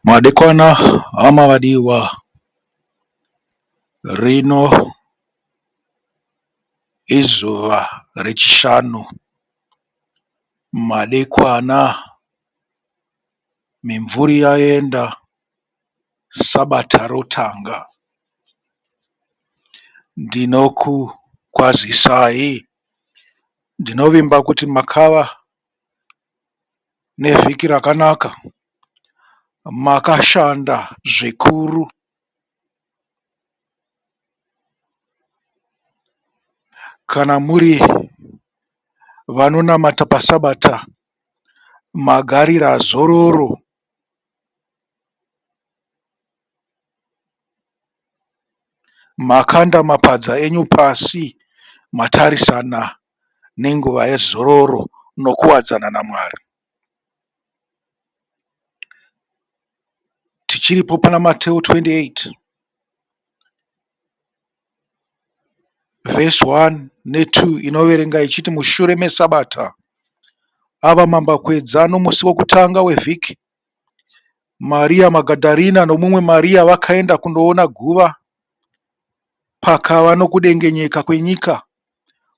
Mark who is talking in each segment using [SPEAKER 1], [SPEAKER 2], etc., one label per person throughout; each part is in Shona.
[SPEAKER 1] Madekwana amavadiwa rino izuva rechishanu madekwana mimvuri yaenda sabata rotanga. Ndinokukwazisai, ndinovimba kuti makava nevhiki rakanaka, makashanda zvikuru. Kana muri vanonamata pasabata, magarira zororo. Makanda mapadza enyu pasi matarisana nenguva yezororo nokuwadzana naMwari. Tichiripo pana Mateo 28 verse 1 ne2 inoverenga ichiti, mushure mesabata ava mambakwedza nomusi wokutanga wevhiki, Maria Magadharina nomumwe Maria vakaenda kundoona guva. Pakava nokudengenyeka kwenyika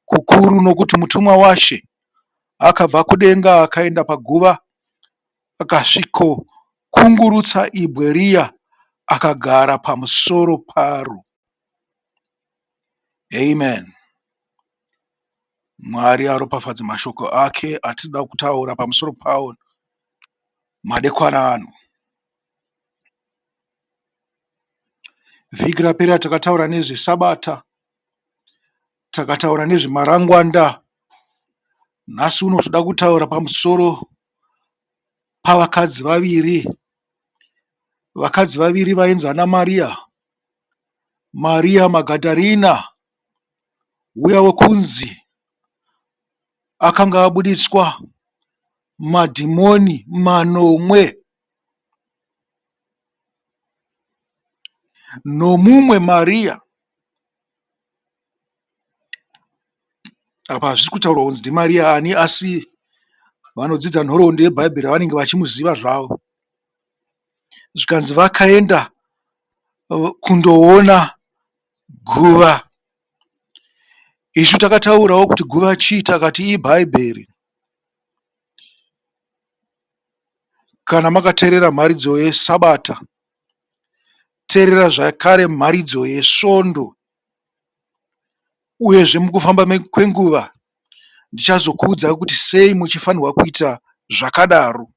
[SPEAKER 1] kukuru, nokuti mutumwa waShe akabva kudenga akaenda paguva akasvikokungurutsa ibwe riya akagara pamusoro paro. Amen. Mwari aropafadze mashoko ake atinoda kutaura pamusoro pawo madekwana ano. Vhiki rapera takataura nezvesabata, takataura nezvemarangwanda. Nhasi uno toda kutaura pamusoro pavakadzi vaviri. Vakadzi vaviri vainzi Maria. Maria Magadharina, uya wekunzi akanga abudiswa madhimoni manomwe, nomumwe Maria, apa hazvisi kutaurwa kunzi ndiMaria ani, asi vanodzidza nhoroondo yebhaibheri vanenge vachimuziva zvavo. Zvikanzi vakaenda kundoona guva. Isu takataurawo kuti guva chii, takati ibhaibheri. Kana makateerera mharidzo yesabata, teerera zvakare mharidzo yesvondo. Uyezve mukufamba kwenguva ndichazokuudzai kuti sei muchifanirwa kuita zvakadaro.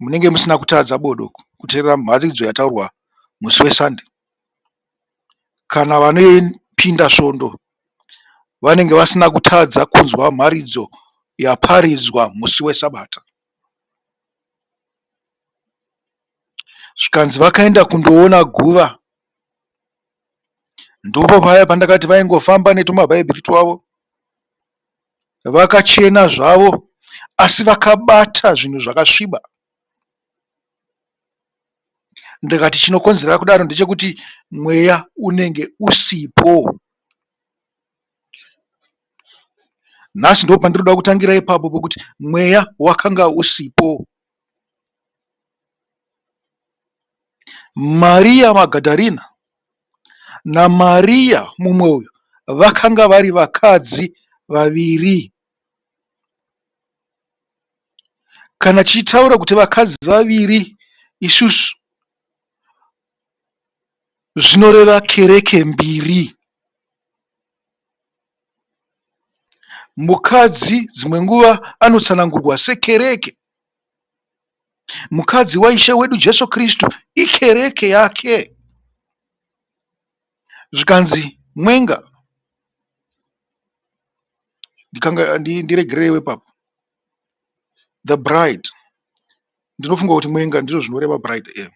[SPEAKER 1] Munenge musina kutadza bodo kuteerera mharidzo yataurwa musi weSunday. Kana vanopinda svondo vanenge vasina kutadza kunzwa mharidzo yaparidzwa musi weSabata. Zvikanzi vakaenda kundoona guva. Ndipo paya pandakati vaingofamba netumabhaibheri twavo, vakachena zvavo, asi vakabata zvinhu zvakasviba. Ndikati chinokonzera kudaro ndechekuti mweya unenge usipo. Nhasi ndo pandinoda kutangira ipapo, pokuti mweya wakanga usipo. Maria Magadharina naMaria mumwe uyu vakanga vari vakadzi vaviri. Kana tichitaura kuti vakadzi vaviri, isusu zvinoreva kereke mbiri. Mukadzi dzimwe nguva anotsanangurwa sekereke. Mukadzi waIshe wedu Jesu Kristu ikereke yake. Zvikanzi mwenga, ndiregerewo ipapo, the bride, ndinofunga kuti mwenga ndizvo zvinoreva bride.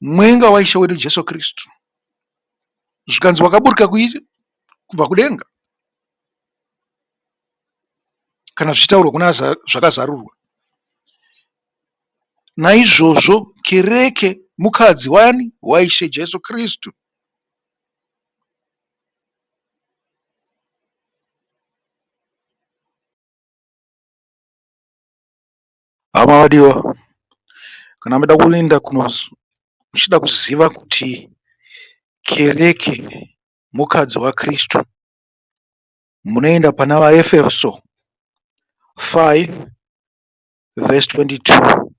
[SPEAKER 1] Mwenga waIshe wedu Jesu Kristu. Zvikanzi wakaburuka kubva kudenga. Kana zvichitaurwa kuna zvakazarurwa. Naizvozvo kereke mukadzi wani? waIshe Jesu Kristu. Hama vadiwa, kana muda kulinda muchida kuziva kuti kereke mukadzi waKristu, munoenda pana vaEfeso 5 verse 22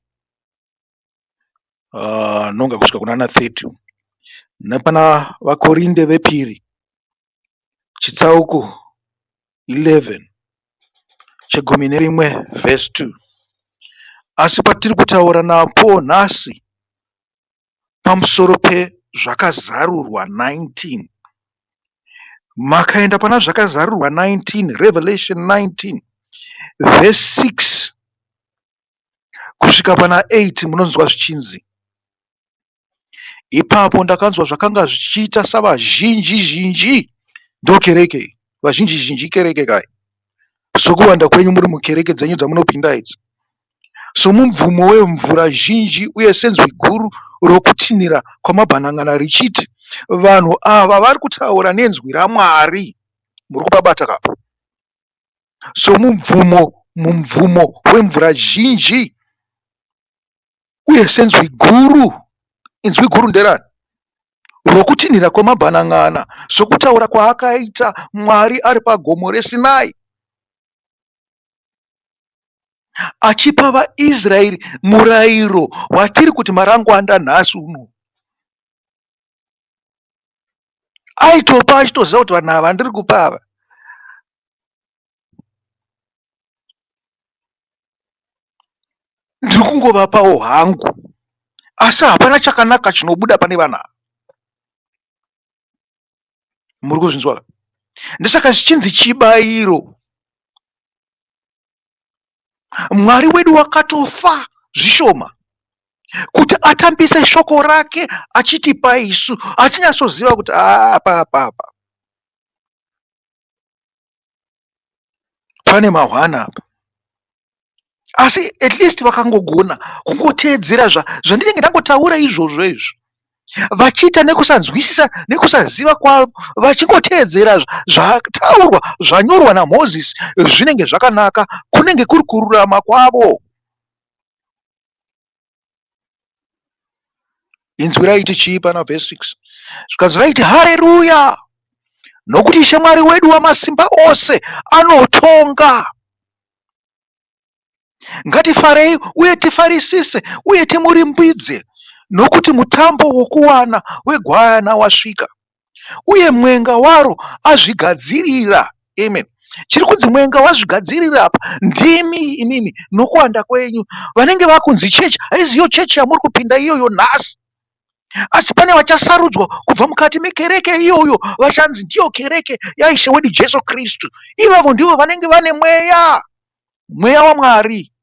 [SPEAKER 1] nonga kusvika kunana 30, nepana vakorinde vepiri chitsauko 11 chegumi nerimwe verse 2. Asi patiri kutaura napo nhasi pamusoro pezvakazarurwa 19, makaenda pana zvakazarurwa 19, Revelation 19 verse 6 kusvika pana 8, munonzwa zvichinzi, ipapo ndakanzwa zvakanga zvichiita savazhinji ndokereke. Vazhinji kereke kai, sokuwanda kwenyu muri mukereke dzenyu dzamunopinda idzi, somumvumo wemvura zhinji uye senzwi guru rokutinhira kwamabhanan'ana richiti, vanhu ava vari kutaura nenzwi raMwari. Muri kupabata kapo? Mumvumo wemvura zhinji uye senzwi guru. Inzwi guru nderani? Rokutinhira kwamabhanan'ana, sokutaura kwaakaita Mwari ari pagomo reSinai, achipa vaIsraeri murayiro watiri kuti marangwanda nhasi uno. Aitopa achitoziva kuti vanhu ava ndiri kupa ava ndiri kungovapawo hangu, asi hapana chakanaka chinobuda pane vanhu ava. Muri kuzvinzwa? Ndesaka zvichinzi chibayiro. Mwari wedu wakatofa zvishoma kuti atambise shoko rake achitipa isu, achinyatsoziva kuti apa pane mahwana apa. Asi at least vakangogona kungoteedzera zvandinenge ndangotaura izvozvo izvo, vachiita nekusanzwisisa nekusaziva kwavo, vachingoteedzera zvataurwa zvanyorwa naMozisi, zvinenge zvakanaka, kunenge kuri kururama kwavo. Inzwi raiti chii pana verse 6? Zvikanzi raiti hareruya, nokuti Ishe Mwari wedu wamasimba ose anotonga. Ngatifarei uye tifarisise uye timurimbidze, nokuti mutambo wokuwana wegwayana wasvika, uye mwenga waro azvigadzirira. Amen. Chiri kunzi mwenga wazvigadzirira apa ndimi imimi nokuwanda kwenyu. Vanenge vakunzi chechi, haiziyo chechi yamuri kupinda iyoyo nhasi, asi pane vachasarudzwa kubva mukati mekereke iyoyo, vachanzi ndiyo kereke yaIshe wedu Jesu Kristu. Ivavo ndivo vanenge vane mweya waMwari,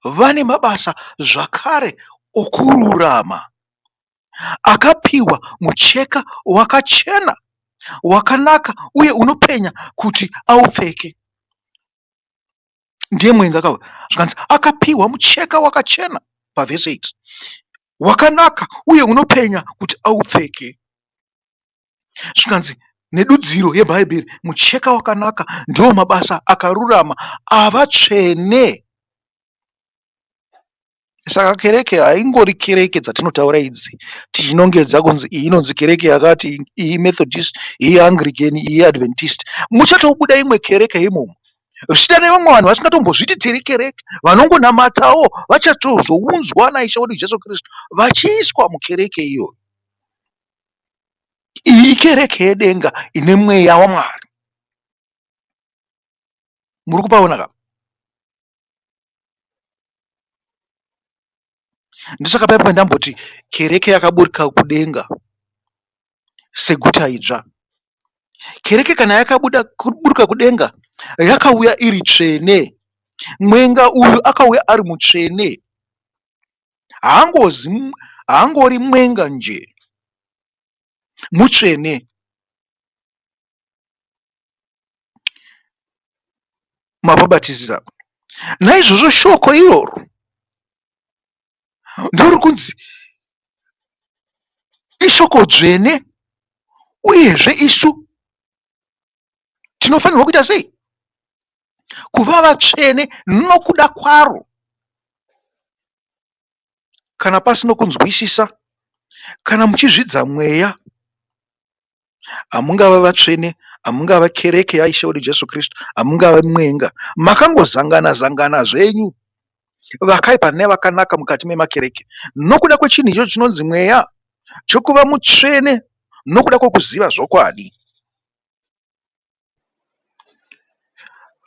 [SPEAKER 1] vane mabasa zvakare okururama, akapiwa mucheka wakachena wakanaka uye unopenya kuti aupfeke. Ndiye mwenga kawe. Zvikanzi akapiwa mucheka wakachena pavhesi 8, wakanaka uye unopenya kuti aupfeke. Zvikanzi nedudziro yebhaibheri, mucheka wakanaka ndiwo mabasa akarurama avatsvene. Saka kereke haingori kereke dzatinotaura idzi tichinongedza kunzi iyi inonzi kereke yakati, iyi Methodist, iyi Anglican, iyi Adventist. Muchatobuda imwe kereke imomo, zvichida nevamwe vanhu vasingatombozviti tiri kereke, vanongonamatawo vachatozounzwa naIshe wedu Jesu Kristu vachiiswa mukereke iyoyo. Iyi kereke yedenga ine mweya waMwari. Muri kupaona ka? Ndisaka paipo ndamboti kereke yakaburika kudenga seguta idzva. Kereke kana yakaburuka kudenga, yakauya iri tsvene. Mwenga uyu akauya ari mutsvene, haangori mwenga nje, mutsvene. Mababatisira. Naizvozvo shoko iroro ndori kunzi ishoko dzvene, uyezve isu tinofanirwa kuita sei? kuva vatsvene nokuda kwaro. Kana pasino kunzwisisa, kana muchizvidza mweya, hamungava vatsvene, hamungava kereke yaishe wedu Jesu Kristu, hamungava mwenga, makangozangana zvenyu vakaipa nevakanaka mukati memakereke, nokuda kwechinhu ichocho chinonzi mweya chokuva mutsvene nokuda kwokuziva zvokwadi.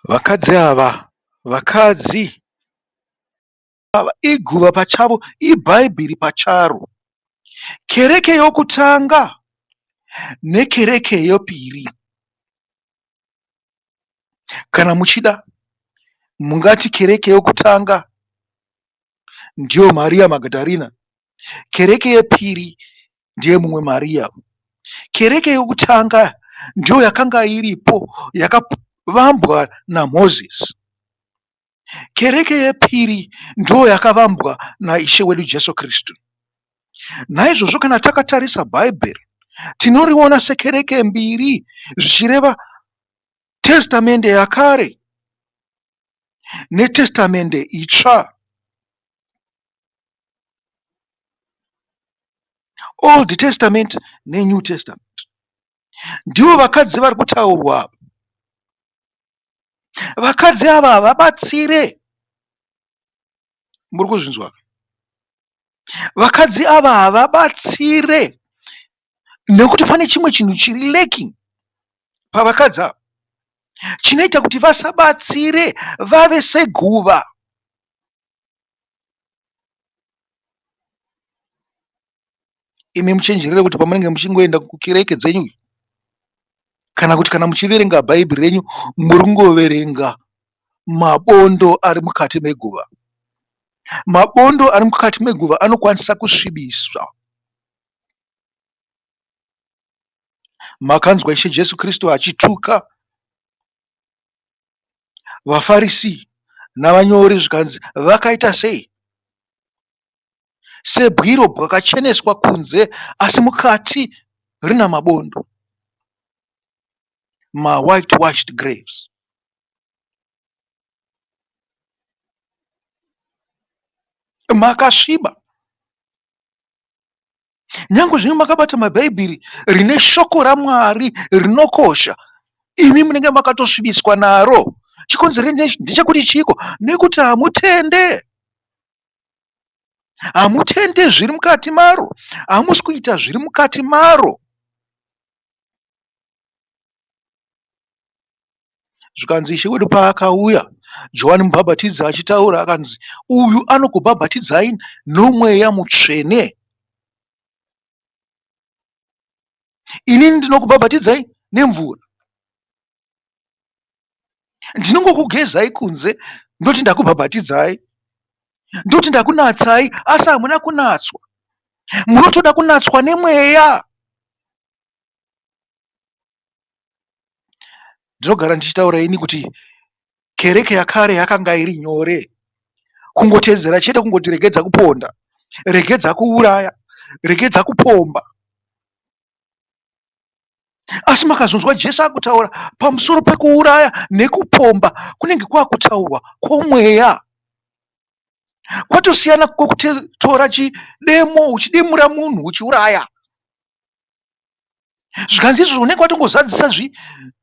[SPEAKER 1] Vakadzi ava iguva pachavo, ibhaibhiri pacharo. Kereke yokutanga nekereke yepiri. Kana muchida mungati kereke yokutanga ndiyo Maria Magdalena, kereke yepiri ndiye mumwe Maria. Kereke yokutanga ndiyo yakanga iripo yakavambwa naMozisi. Kereke yepiri ndiyo yakavambwa naishe wedu Jesu Kristu. Naizvozvo kana takatarisa bhaibheri tinoriona sekereke mbiri zvichireva testamende yakare netestamende itsva. Old Testament neNew Testament. Ndivo vakadzi vari kutaurwa apa. Vakadzi ava havabatsire. Muri kuzvinzwa? Vakadzi ava havabatsire nekuti pane chimwe chinhu chiri lacking pavakadzi ava chinoita kuti vasabatsire, vave seguva. Imi muchenjerere kuti pamunenge muchingoenda kukereke dzenyu kana kuti kana muchiverenga bhaibheri renyu muri kungoverenga mabondo ari mukati meguva. Mabondo ari mukati meguva anokwanisa kusvibiswa. Makanzwa Ishe Jesu Kristu achituka vaFarisi navanyori zvikanzi vakaita sei? Sebwiro bwakacheneswa kunze asi mukati rina mabondo. Whitewashed graves. Makasviba. Nyange zvino makabata mabhaibheri rine shoko raMwari rinokosha, imi munenge makatosvibiswa naro. Chikonzero ndechekuti chiko? Nekuti hamutende. Hamutende zviri mukati maro. Hamusi kuita zviri mukati maro. Zvikanzi Ishe wedu paakauya, Johani Mubhabhatidzi achitaura akanzi, uyu anokubhabhatidzai nomweya mutsvene. Inini ndinokubhabhatidzai nemvura. Ndinongokugezai kunze ndoti ndakubhabhatidzai, ndoti ndakunatsai, asi hamuna kunatswa. Munotoda kunatswa nemweya. Ndinogara ndichitaura ini kuti kereke yakare yakanga iri nyore. Kungotedzera chete, kungoti regedza kuponda, regedza kuuraya, regedza kupomba. Asi makazonzwa Jesu akutaura pamusoro pekuuraya nekupomba, kunenge kwakutaurwa kwomweya. Kwatosiyana kwokutora chidemo uchidemura munhu uchiuraya. Zvikanzi izvozvo unenge watongozadzisa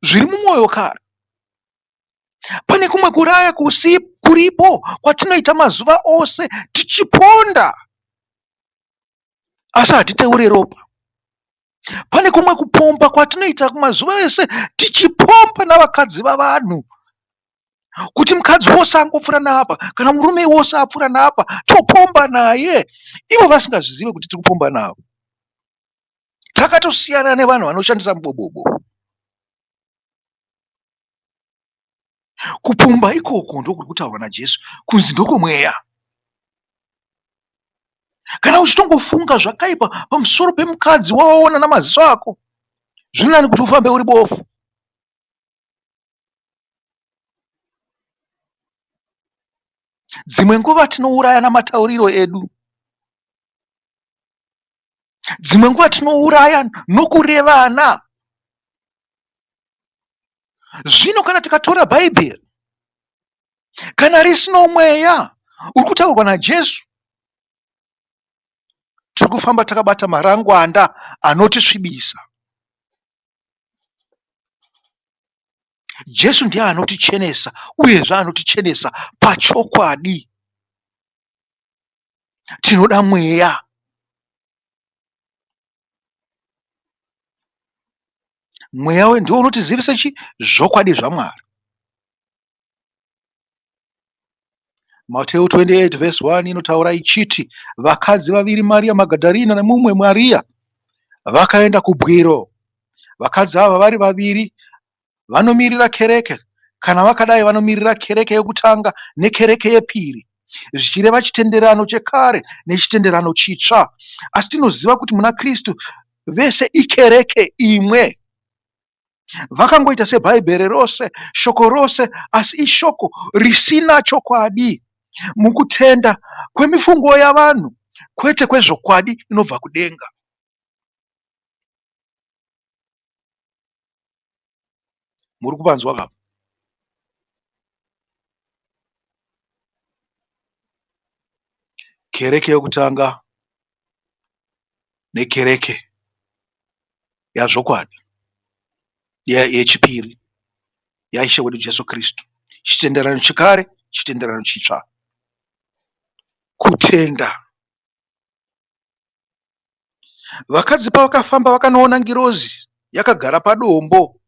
[SPEAKER 1] zviri mumwoyo kare. Pane kumwe kuraya kuripo kwatinoita mazuva ose tichiponda asi hatiteure ropa. Pane kumwe kupomba kwatinoita mazuva ese tichipomba navakadzi vavanhu, kuti mukadzi wose angopfuura naapa kana murume wose apfuura naapa topomba naye, ivo vasingazvizive kuti tiri kupomba navo. Takatosiyana nevanhu vanoshandisa mubobobo. Kupomba ikoko ndokuri kutaurwa naJesu kunzi ndoko mweya. Kana uchitongofunga zvakaipa pamusoro pemukadzi wawaona namaziso ako, zvinani kuti ufambe uri bofu. Dzimwe nguva tinouraya namatauriro edu. Dzimwe nguva tinouraya nokurevana. Zvino kana tikatora bhaibheri Kana risino mweya uri kutaurwa naJesu, tiri kufamba takabata marangwanda anotisvibisa. Jesu ndiye anotichenesa, uyezve anotichenesa pachokwadi. Tinoda mweya. Mweya ndiwo unotizivisa zvokwadi zvaMwari. Mateo 28 verse 1 inotaura ichiti vakadzi vaviri, Maria Magadharina nemumwe Maria, vakaenda kubwiro. Vakadzi ava vari vaviri vanomirira kereke. Kana vakadai vanomirira kereke yekutanga nekereke yepiri, zvichireva chitenderano chekare nechitenderano chitsva. Asi tinoziva kuti muna Kristu vese ikereke imwe. Vakangoita sebhaibheri rose, shoko rose, asi ishoko risina chokwadi mukutenda kwemifungo yavanhu, kwete kwezvokwadi inobva kudenga. Muri kupanzwa kapa? Kereke yokutanga nekereke yazvokwadi yechipiri yaishe wedu Jesu Kristu, chitenderano chikare, chitenderano chitsva. Kutenda. Vakadzi pavakafamba vakanoona ngirozi yakagara padombo,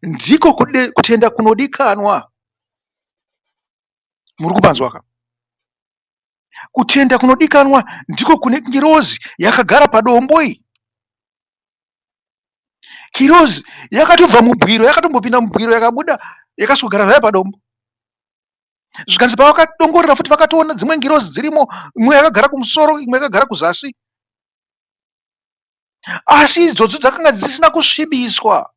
[SPEAKER 1] ndiko kutenda kunodikanwa. Muri kupanzwa ka? Kutenda kunodikanwa ndiko kune ngirozi yakagara padombo iyi. Ngirozi yakatobva mubwiro, yakatombopinda mubwiro, yakabuda yakasogara zvayo padombo. Zvikanzi pavakadongorera futi vakatoona dzimwe ngirozi dzirimo, imwe yakagara kumusoro, imwe yakagara kuzasi. Asi idzodzo dzakanga dzisina kusvibiswa.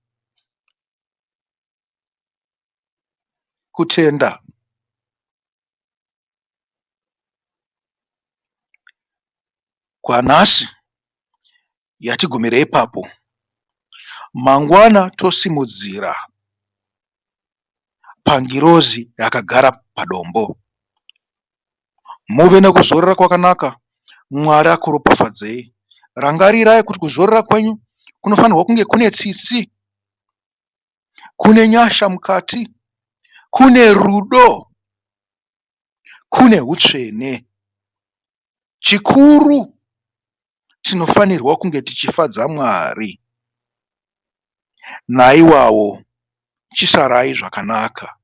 [SPEAKER 1] Kutenda. Kwanhasi yatigumira ipapo, mangwana tosimudzira pangirozi yakagara padombo. Muve nekuzorora kwakanaka. Mwari akuropafadzei. Rangarirai kuti kuzorora kwenyu kunofanirwa kunge kune tsitsi, kune nyasha mukati, kune rudo, kune utsvene. Chikuru, tinofanirwa kunge tichifadza Mwari. Naiwawo chisarai zvakanaka.